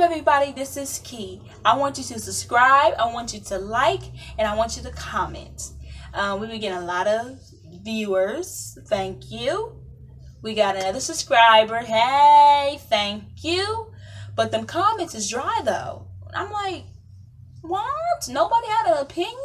everybody, this is Key. I want you to subscribe, I want you to like, and I want you to comment. We've been getting a lot of viewers. Thank you. We got another subscriber. Hey, thank you. But them comments is dry though. I'm like, what? Nobody had an opinion?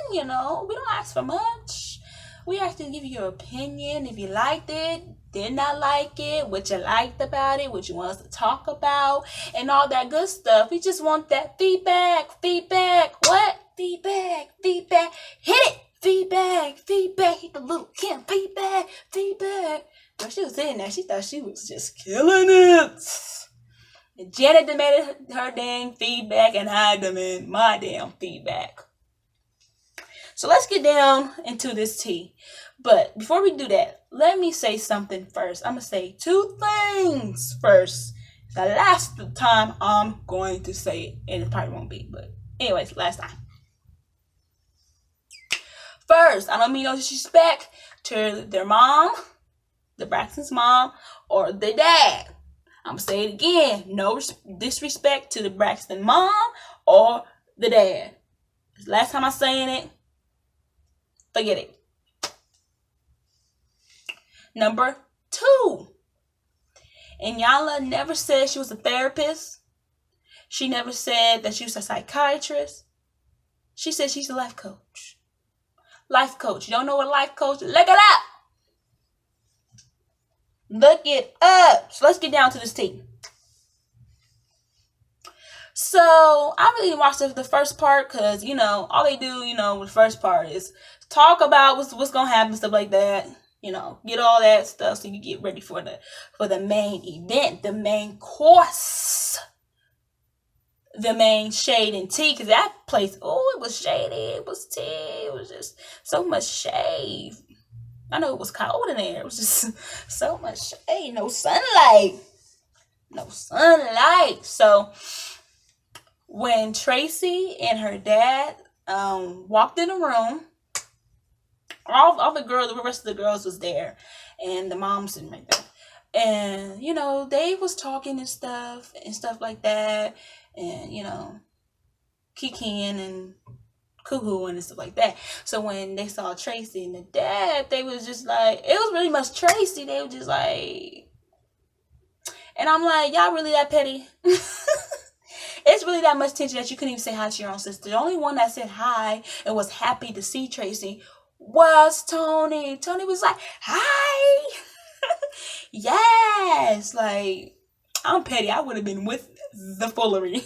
We don't ask for much. We ask to give you your opinion. If you liked it, did not like it, what you liked about it, what you want us to talk about, and all that good stuff. We just want that feedback. What? Feedback. Hit it. Feedback. Hit the little Kim. Feedback. Girl, she was in there. She thought she was just killing it. And Janet demanded her dang feedback, and I demand my damn feedback. So let's get down into this tea. But before we do that, let me say something first. I'm going to say two things first. The last time I'm going to say it, and it probably won't be, but anyways, last time. First, I don't mean no disrespect to their mom, the Braxton's mom, or the dad. I'm going to say it again. No disrespect to the Braxton mom or the dad. Last time I'm saying it, forget it. Number 2. Iyanla never said she was a therapist. She never said that she was a psychiatrist. She said she's a life coach. Life coach. You don't know what a life coach is? Look it up. Look it up. So let's get down to this tea. So I really didn't watch the first part because, all they do, with the first part is talk about what's going to happen, stuff like that. Get all that stuff so you get ready for the main event, the main course, the main shade and tea. Because that place, it was shady, it was tea, it was just so much shade. I know it was cold in there. It was just so much shade, no sunlight. So when Tracy and her dad walked in the room, all the girls, the rest of the girls was there, and the mom was sitting right there. And, they was talking and stuff like that, and, kikiing and cuckooing and stuff like that. So when they saw Tracy and the dad, they was just like, it was really much Tracy. They were just like, and I'm like, y'all really that petty? It's really that much tension that you couldn't even say hi to your own sister. The only one that said hi and was happy to see Tracy was Tony. Tony was like, hi. Yes. Like, I'm petty. I would have been with the foolery.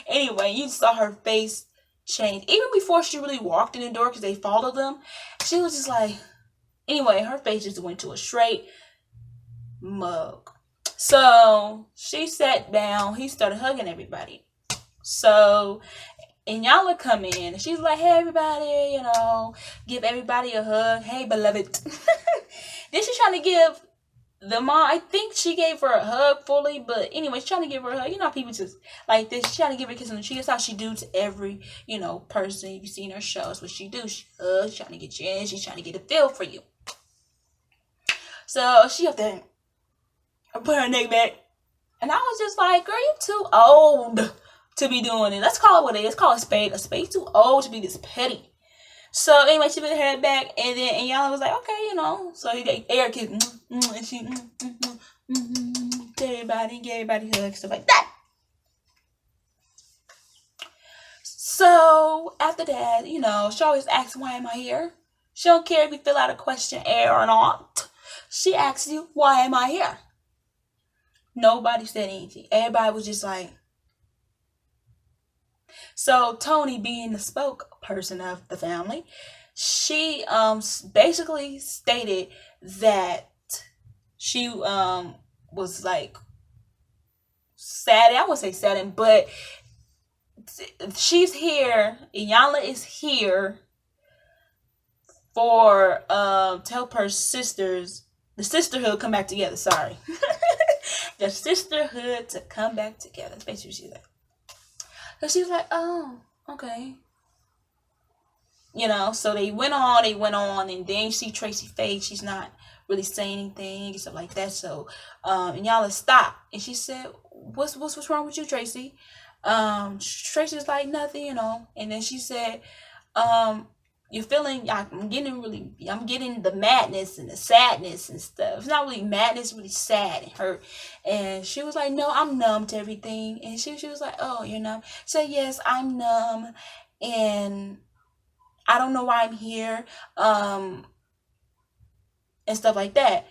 Anyway, you saw her face change. Even before she really walked in the door, because they followed them, she was just like, anyway, her face just went to a straight mug. So she sat down. He started hugging everybody. So Iyanla come in and she's like, hey everybody, give everybody a hug. Hey beloved. Then she's trying to give the mom, I think she gave her a hug fully, but anyway, she's trying to give her a hug. People just like this. She's trying to give her a kiss on the cheek. That's how she do to every, person you see in her shows. What she do, she hugs, she's trying to get you in, she's trying to get a feel for you. So she up there, put her neck back, and I was just like, girl, you too old to be doing it. Let's call it what it is. Let's call it a spade. A spade too old to be this petty. So anyway, she put her head back, and then Iyanla was like, okay, So he got air kiss, and she gave everybody hugs, stuff like that. So after that, she always asks, why am I here? She don't care if you fill out a questionnaire or not. She asks you, why am I here? Nobody said anything. Everybody was just like. So Tony, being the spokesperson of the family, she basically stated that she was like sad. I wouldn't say saddened, but she's here. Iyanla is here for to help her sisters, the sisterhood, come back together. Sorry. The sisterhood to come back together. That's basically what she said. So she was like, oh, okay. So they went on, and then you see Tracy's face. She's not really saying anything and stuff like that. So Iyanla stopped, and she said, what's wrong with you, Tracy? Tracy's like, nothing, you know. And then she said, you're feeling, I'm getting the madness and the sadness and stuff. It's not really madness, really sad and hurt. And she was like, no, I'm numb to everything. And she was like, oh, you're numb? So yes, I'm numb, and I don't know why I'm here, and stuff like that.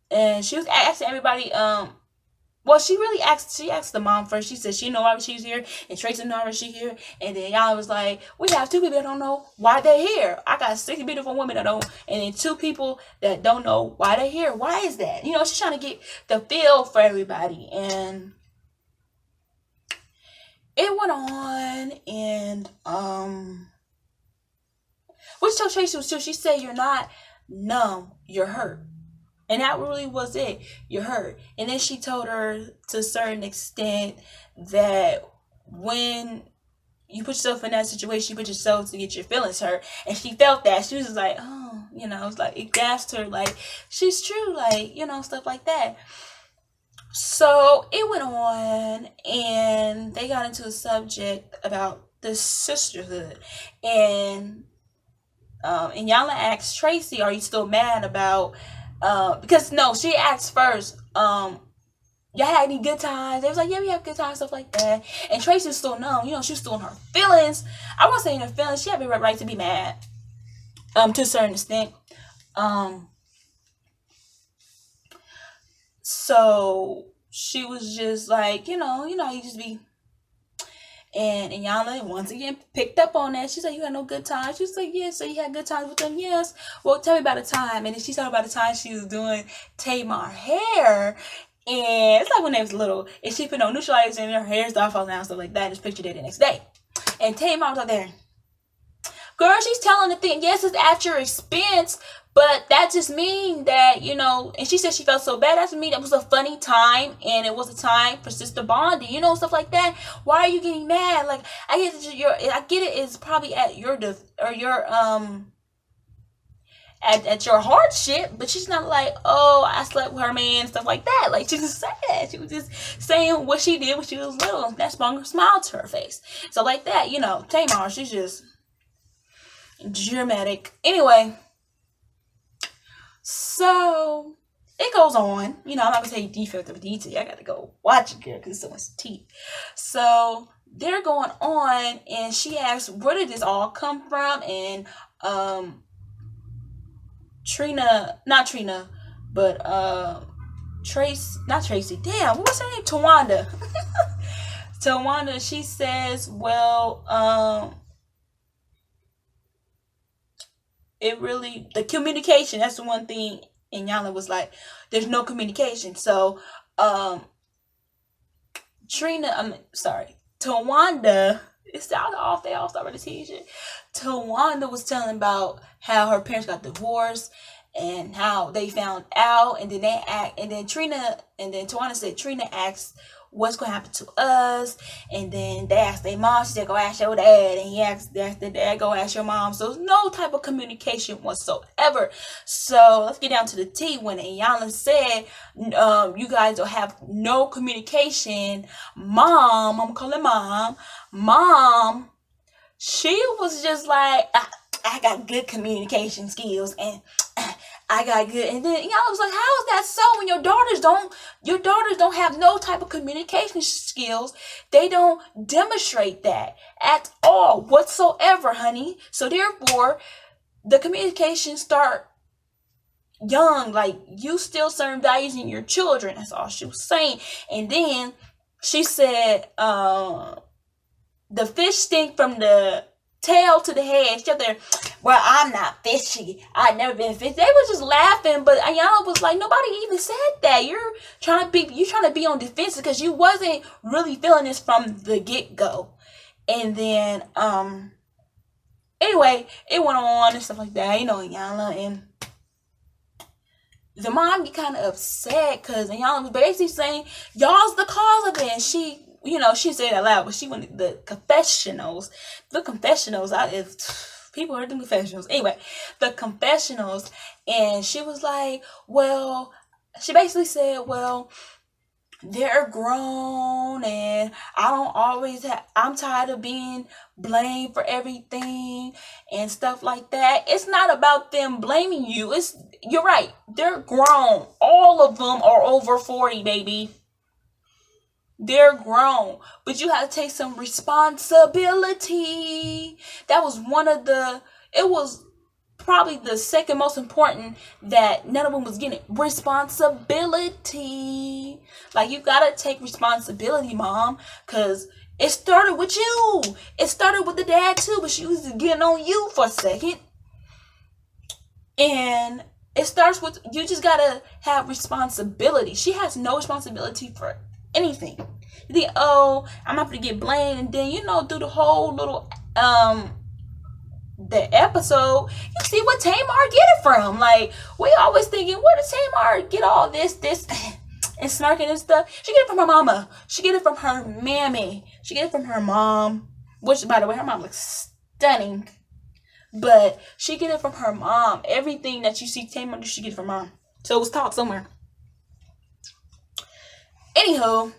And she was asking everybody, well, she asked the mom first. She said she know why she's here, and Tracy know why she's here. And then y'all was like, we have 2 people that don't know why they're here. I got 6 beautiful women that don't, and then 2 people that don't know why they're here. Why is that? You know, she's trying to get the feel for everybody. And it went on, and which told Tracy was true. She said, you're not numb, you're hurt. And that really was it. You're hurt. And then she told her to a certain extent that when you put yourself in that situation, you put yourself to get your feelings hurt. And she felt that. She was just like, oh, you know, it's like, it gasped her, like, she's true, like, you know, stuff like that. So it went on, and they got into a subject about the sisterhood. And Iyanla asked Tracy, are you still mad about, because no, she asked first, y'all had any good times? They was like, yeah, we have good times, stuff like that. And Tracy was still numb, you know, she was still in her feelings. I won't say in her feelings, she had the right to be mad, to a certain extent. So she was just like, you know, you just be. And Iyanla once again picked up on that. She said, you had no good times? She was like, yes. So you had good times with them? Yes. Well, tell me about a time. And then she told about the time she was doing Tamar hair. And it's like when they was little. And she put no neutralizer and her hair started falling out and stuff like that. Just pictured it the next day. And Tamar was out there. Girl, she's telling the thing. Yes, it's at your expense. But that just means that, you know, and she said she felt so bad. That doesn't mean it was a funny time, and it was a time for sister bonding, you know, stuff like that. Why are you getting mad? Like, I get it. It's probably at your at your hardship, but she's not like, oh, I slept with her man, stuff like that. Like, she just said, she was just saying what she did when she was little. That sprung a smile to her face. So like that, you know, Tamar, she's just dramatic. Anyway. So it goes on. You know, I'm not gonna tell you defect of detail. I gotta go watch it, girl, because it's so much tea. So they're going on, and she asks, where did this all come from? And Tracy. Damn, what was her name? Tawanda. Tawanda, she says, well, the communication, that's the one thing. And Iyanla was like, there's no communication. So Tawanda, it's all they all start with a t-shirt. Tawanda was telling about how her parents got divorced and how they found out, and then Tawanda said Trina asked what's gonna happen to us, and then they asked their mom. She said, go ask your dad, and he asked their dad, go ask your mom. So no type of communication whatsoever. So let's get down to the tea. When Iyanla said, you guys don't have no communication, mom, I'm calling mom, she was just like, I got good communication skills, and I got good. And then I was like, how is that so when your daughters don't have no type of communication skills? They don't demonstrate that at all whatsoever, honey. So therefore, the communication start young. Like, you still certain values in your children. That's all she was saying. And then she said, the fish stink from the tail to the head. She up there, well, I'm not fishy. I've never been fishy. They was just laughing, but Iyanla was like, nobody even said that. You're trying to be on defense because you wasn't really feeling this from the get-go. And then anyway, it went on and stuff like that, you know, Iyanla, and the mom get kind of upset because Iyanla was basically saying, y'all's the cause of it. And she, you know, she said it out loud, but she went to the confessionals. If people heard the confessionals. Anyway, the confessionals, and she was like, well, she basically said, well, they're grown, and I'm tired of being blamed for everything and stuff like that. It's not about them blaming you. You're right. They're grown. All of them are over 40, baby. They're grown, but you have to take some responsibility. That was it was probably the second most important, that none of them was getting responsibility. Like, you gotta take responsibility, mom, because it started with you. It started with the dad too, but she was getting on you for a second. And it starts with, you just gotta have responsibility. She has no responsibility for anything. You think, oh, I'm not gonna get blamed, and then do the whole little the episode, you see what Tamar get it from. Like, we always thinking, where did Tamar get all this and snarking and stuff? She get it from her mama. She get it from her mammy. She get it from her mom, which, by the way, her mom looks stunning. But she get it from her mom. Everything that you see Tamar do, she get it from mom. So it was taught somewhere. Anywho,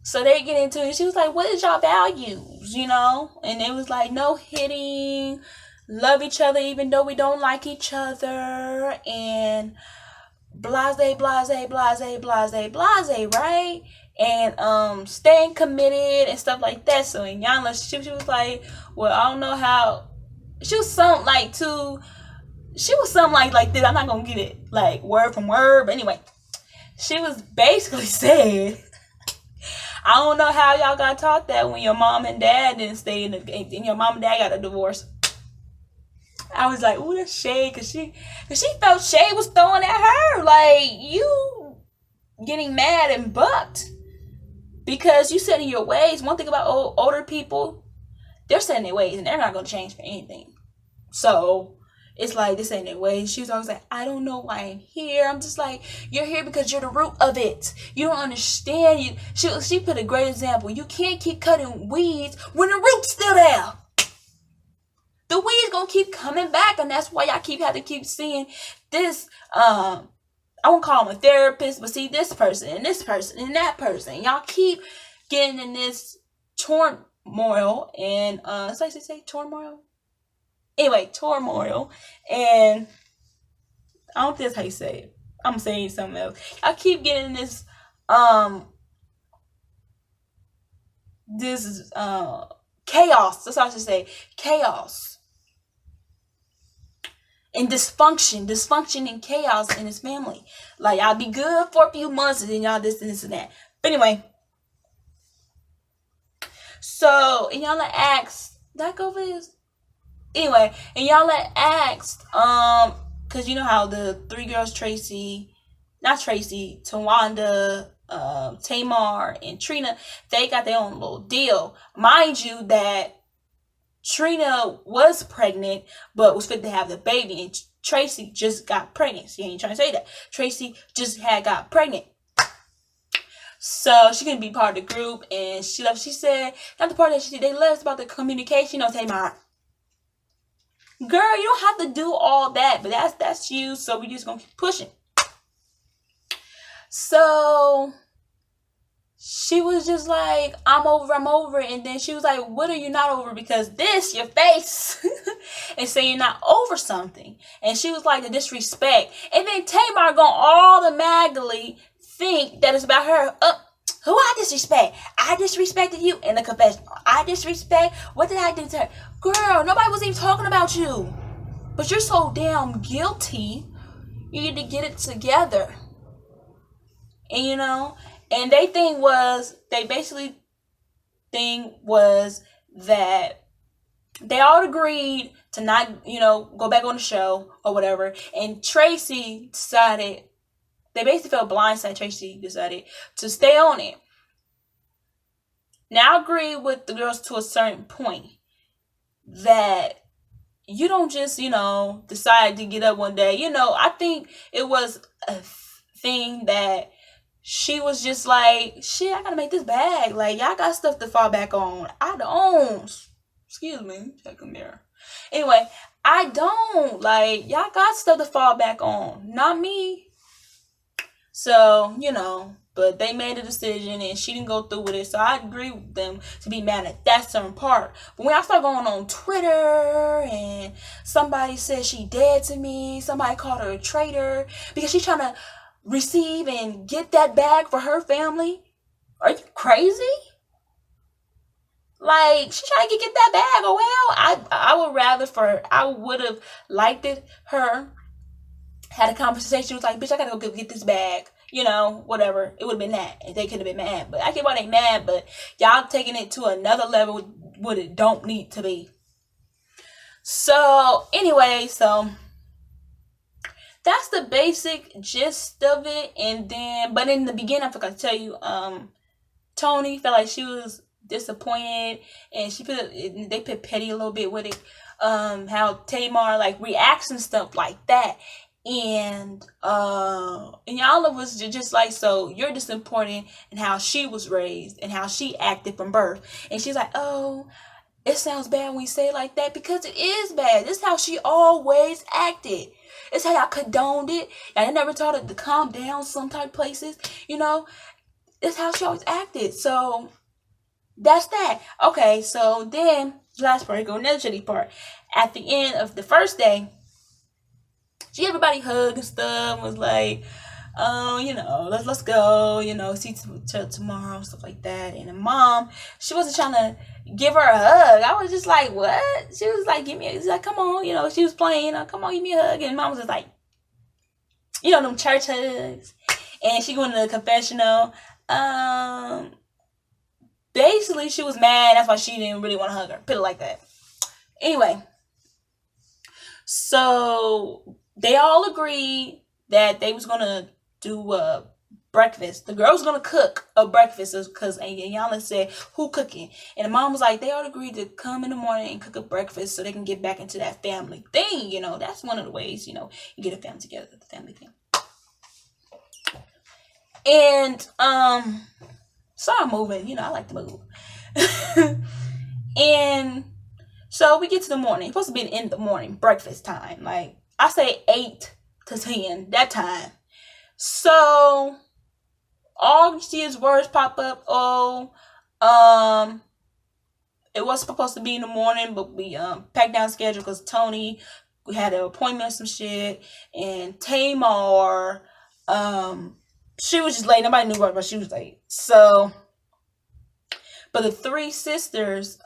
so they get into it. She was like, what is y'all values, And it was like, no hitting, love each other even though we don't like each other, and blase, right? And staying committed and stuff like that. So Iyanla, she was like, well, I don't know how. She was something like this. I'm not gonna get it like word from word, but anyway, she was basically saying, I don't know how y'all got taught that when your mom and dad didn't stay and your mom and dad got a divorce. I was like, ooh, that's shade, cause she felt shade was throwing at her. Like, you getting mad and bucked because you set in your ways. One thing about older people, they're set in their ways and they're not gonna change for anything. So it's like, this ain't their ways. She was always like, I don't know why I'm here. I'm just like, you're here because you're the root of it. You don't understand. She put a great example. You can't keep cutting weeds when the root's still there. The weeds gonna keep coming back, and that's why y'all have to keep seeing this. I won't call him a therapist, but see this person and this person and that person. Y'all keep getting in this turmoil, and it's like they say turmoil. Anyway, turmoil, and I don't think that's how you say it. I'm saying something else. Y'all keep getting this chaos. That's what I should say. Chaos. And dysfunction and chaos in his family. Like, y'all be good for a few months and then y'all this and this and that. But anyway, so Iyanla asked, did I go over this? Anyway, Iyanla asked, cause you know how the three girls, Tawanda, Tamar, and Trina, they got their own little deal. Mind you that Trina was pregnant, but was fit to have the baby, and Tracy just got pregnant. She ain't trying to say that. Tracy just got pregnant. So she couldn't be part of the group, and she left. She said, not the part that they left about the communication. Tamar, girl, you don't have to do all that, but that's you, so we just gonna keep pushing. So she was just like, I'm over. And then she was like, what are you not over? Because your face and say you're not over something. And she was like, the disrespect. And then Tamar gonna automatically think that it's about her. Who I disrespect? I disrespected you in the confessional. I disrespect. What did I do to her? Girl, nobody was even talking about you. But you're so damn guilty. You need to get it together. And and they basically thing was that they all agreed to not, go back on the show or whatever. And Tracy decided, they basically felt blindsided. Tracy decided to stay on it. Now I agree with the girls to a certain point that you don't just, decide to get up one day. I think it was a thing that she was just like, shit, I gotta make this bag. Like, y'all got stuff to fall back on. I don't. Excuse me. Check a mirror. Anyway, I don't. Like, y'all got stuff to fall back on. Not me. So, But they made a decision and she didn't go through with it. So I agree with them to be mad at that certain part. But when I start going on Twitter and somebody says she dead to me, somebody called her a traitor because she's trying to receive and get that bag for her family. Are you crazy? Like, she trying to get that bag. Oh, well, I would have liked it. Her had a conversation. Was like, bitch, I gotta go get this bag. You know, whatever. It would have been that. And they could have been mad. But I get why they mad. But y'all taking it to another level what it don't need to be. So, anyway, so that's the basic gist of it. And then, but in the beginning, I forgot to tell you, Tony felt like she was disappointed, and they put petty a little bit with it. How Tamar like reacts and stuff like that. And Iyanla was just like, so you're disappointed in how she was raised and how she acted from birth. And she's like, oh, it sounds bad when you say it like that, because it is bad. This is how she always acted. It's how y'all condoned it. I never taught her to calm down some type of places, you know. It's how she always acted. So that's that. Okay, so then last part, go another shitty part. At the end of the first day, she gave everybody hug and stuff. Was like, you know, let's go, you know, see till tomorrow, stuff like that. And the mom, she wasn't trying to give her a hug. I was just like, what? She was like, she's like, come on, you know, she was playing, come on, give me a hug. And mom was just like, you know, them church hugs. And she going to the confessional. Basically, she was mad. That's why she didn't really want to hug her. Put it like that. Anyway, so they all agreed that they was gonna do a breakfast. The girl was gonna cook a breakfast because Iyanla said, "Who cooking?" And the mom was like, "They all agreed to come in the morning and cook a breakfast so they can get back into that family thing." You know, that's one of the ways, you know, you get a family together, the family thing. And so I'm moving. You know, I like to move. And so we get to the morning. It's supposed to be in the morning, breakfast time. Like, I say 8 to 10, that time. So all you see is words pop up. Oh, it was supposed to be in the morning, but we packed down schedule because Tony, we had an appointment or some shit. And Tamar, she was just late. Nobody knew about it, but she was late. So, but the 3 sisters,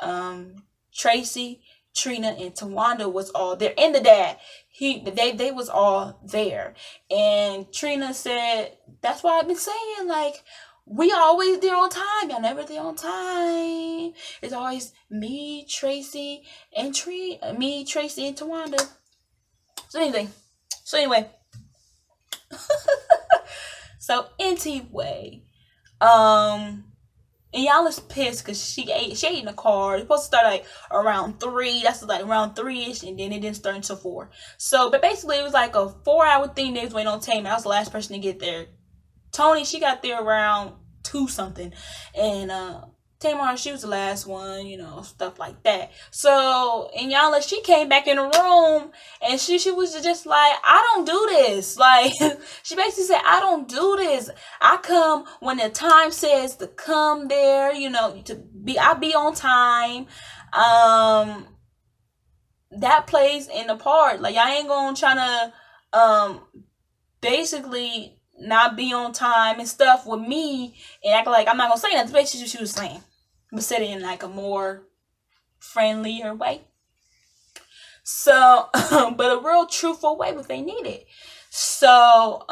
Tracy, Trina, and Tawanda was all there. And the dad, they was all there. And Trina said, that's why I've been saying, like, we always there on time. Y'all never there on time. It's always me, Tracy, and Tracy, and Tawanda. So anyway. So anyway, Iyanla's pissed because she ate in the car. It's supposed to start like around 3. That's like around 3-ish, and then it didn't start until 4. So, but basically it was like a 4-hour thing. They was waiting on Tamar. I was the last person to get there. Tony, she got there around 2 something, and Tamar, she was the last one, you know, stuff like that. So Iyanla, she came back in the room, and she was just like, I don't do this. Like, she basically said, I don't do this. I come when the time says to come there, you know, I be on time. That plays in the part. Like, y'all ain't gonna try to basically not be on time and stuff with me and act like I'm not gonna say nothing. Basically what she was saying, but said it in like a more friendlier way. So, but a real truthful way, what they needed. So,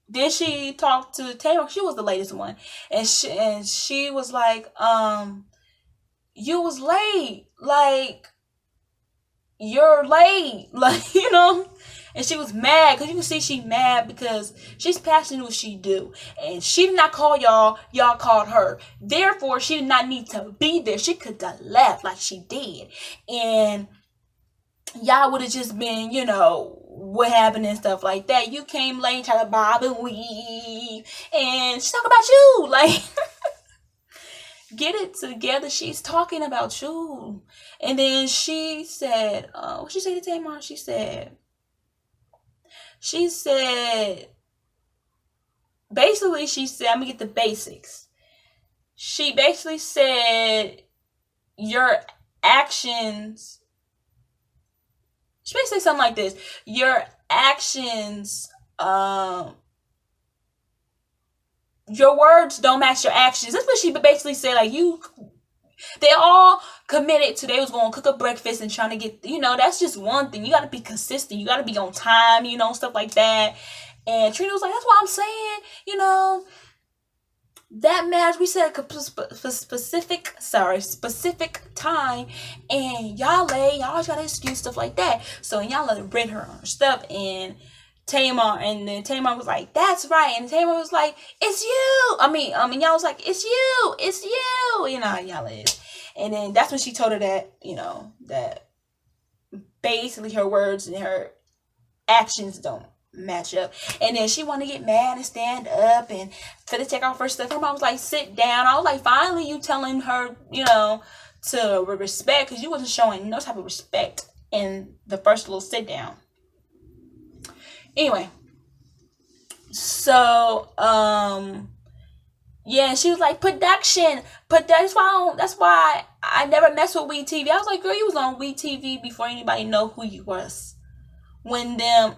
then she talked to Tamar. She was the latest one, and she was like, you was late. Like, you're late. Like, you know. And she was mad, because you can see she mad because she's passionate what she do. And she did not call y'all called her. Therefore, she did not need to be there. She could have left like she did. And y'all would have just been, you know, what happened and stuff like that. You came late, tried to bob and weave. And she's talking about you. Like, get it together. She's talking about you. And then she said, what she said to Tamar? She said, basically she said, I'm gonna get the basics. She basically said your actions, she basically said something like this: your actions, your words don't match your actions. That's what she basically said. Like, they all committed to, they was going to cook a breakfast and trying to get, that's just one thing. You got to be consistent. You got to be on time, stuff like that. And Trina was like, that's what I'm saying, that match, we set a specific time, and y'all got to excuse, stuff like that. So y'all let her bring her own stuff, and then Tamar was like, that's right. And Tamar was like, it's you. Y'all was like, it's you. You know how y'all is. And then that's when she told her that, that basically her words and her actions don't match up. And then she wanted to get mad and stand up and for to take off her stuff. Her mom was like, sit down. I was like, finally you telling her, to respect, because you wasn't showing no type of respect in the first little sit down. Anyway, so yeah, she was like, production. That's why I never messed with Weed TV. I was like, girl, you was on Weed TV before anybody know who you was. When them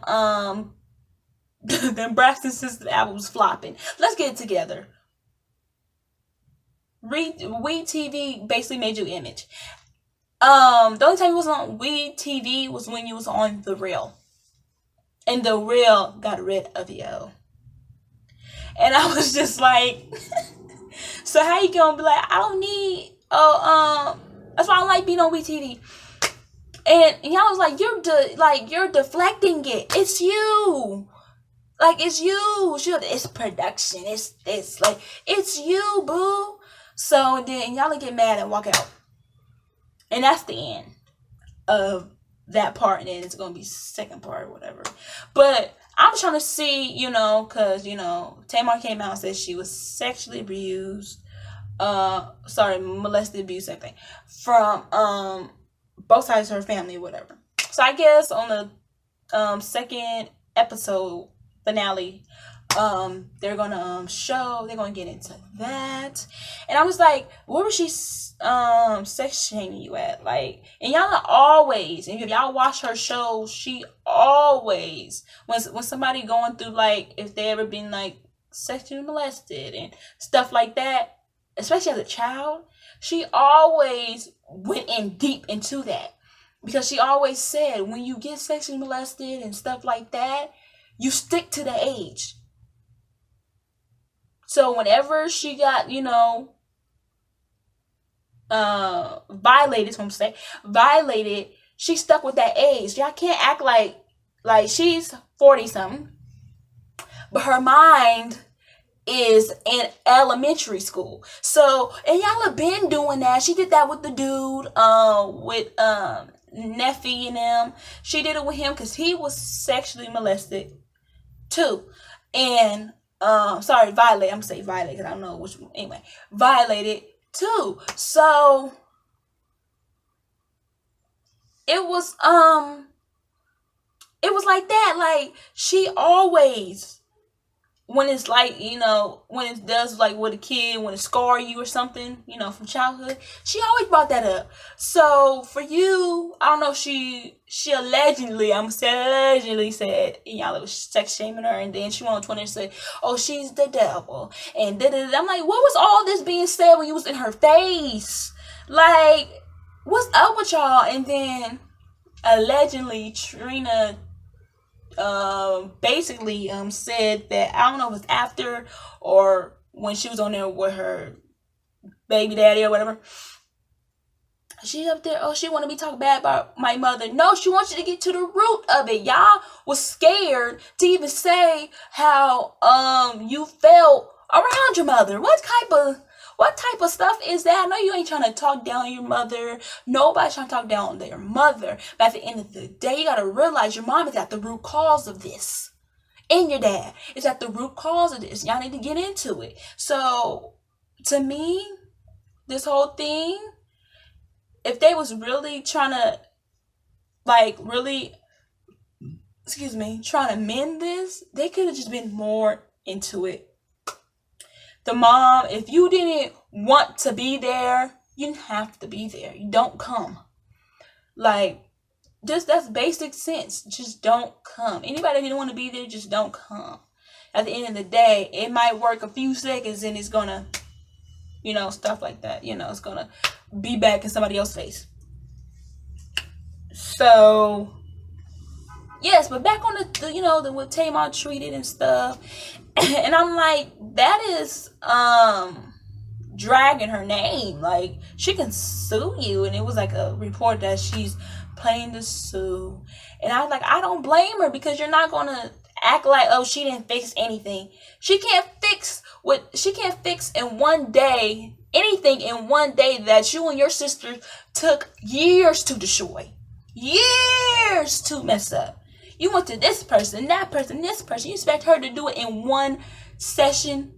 Braxton Sisters album was flopping. Let's get it together. Weed TV basically made you image. The only time you was on Weed TV was when you was on The Real. And The Real got rid of you. And I was just like, so how you gonna be like, I don't need, that's why I don't like being on Weed TV. And y'all was like, you're deflecting it. It's you. Like, it's you. It's production. It's like, it's you, boo. So then y'all get mad and walk out. And that's the end of that part. And then it's going to be second part or whatever. But I'm trying to see, because, Tamar came out and said she was sexually abused. Molested, abused, same thing. From, both sides of her family or whatever. So I guess on the second episode finale, they're gonna get into that. And I was like, where was she sex shaming you at? Like, and y'all always, and if y'all watch her shows, she always, when somebody going through, like, if they ever been like sexually molested and stuff like that, especially as a child, she always went in deep into that. Because she always said, when you get sexually molested and stuff like that, you stick to the age. So whenever she got, violated, she stuck with that age. Y'all can't act like she's 40-something, but her mind is in elementary school. So, and y'all have been doing that. She did that with the dude, with Neffy and them. She did it with him because he was sexually molested too. And violated. I'm gonna say violated because I don't know which one. Anyway, violated too. So it was like that. Like, she always, when it's like, when it does like with a kid, when it scar you or something, from childhood, she always brought that up. So for you, I don't know, she allegedly, said Iyanla was sex shaming her, and then she went on Twitter and said, oh, she's the devil, and da-da-da. I'm like, what was all this being said when you was in her face? Like, what's up with y'all? And then allegedly Trina basically said that, I don't know if it was after or when she was on there with her baby daddy or whatever, she up there, oh, she want to be talking bad about my mother. No, she wants you to get to the root of it. Y'all was scared to even say how you felt around your mother. What type of stuff is that? I know you ain't trying to talk down your mother. Nobody's trying to talk down their mother. But at the end of the day, you got to realize your mom is at the root cause of this. And your dad is at the root cause of this. Y'all need to get into it. So, to me, this whole thing, if they was really trying to, trying to mend this, they could have just been more into it The mom, if you didn't want to be there, you didn't have to be there. You don't come. Like, just that's basic sense. Just don't come. Anybody that didn't want to be there, just don't come. At the end of the day, it might work a few seconds and it's gonna, stuff like that. It's gonna be back in somebody else's face. So, yes, but back on the what Tamar treated and stuff. And I'm like, that is dragging her name. Like, she can sue you. And it was like a report that she's planning to sue. And I was like, I don't blame her, because you're not gonna act like, oh, she didn't fix anything. She can't fix in one day anything in one day that you and your sister took years to destroy. Years to mess up. You went to this person, that person, this person. You expect her to do it in one session?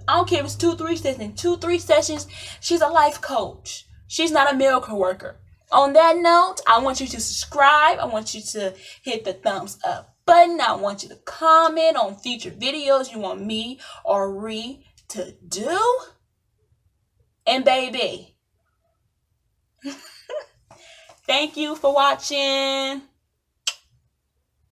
I don't care if it's 2-3 sessions. 2-3 sessions. She's a life coach. She's not a miracle worker. On that note, I want you to subscribe. I want you to hit the thumbs up button. I want you to comment on future videos you want me or Ree to do. And baby, thank you for watching.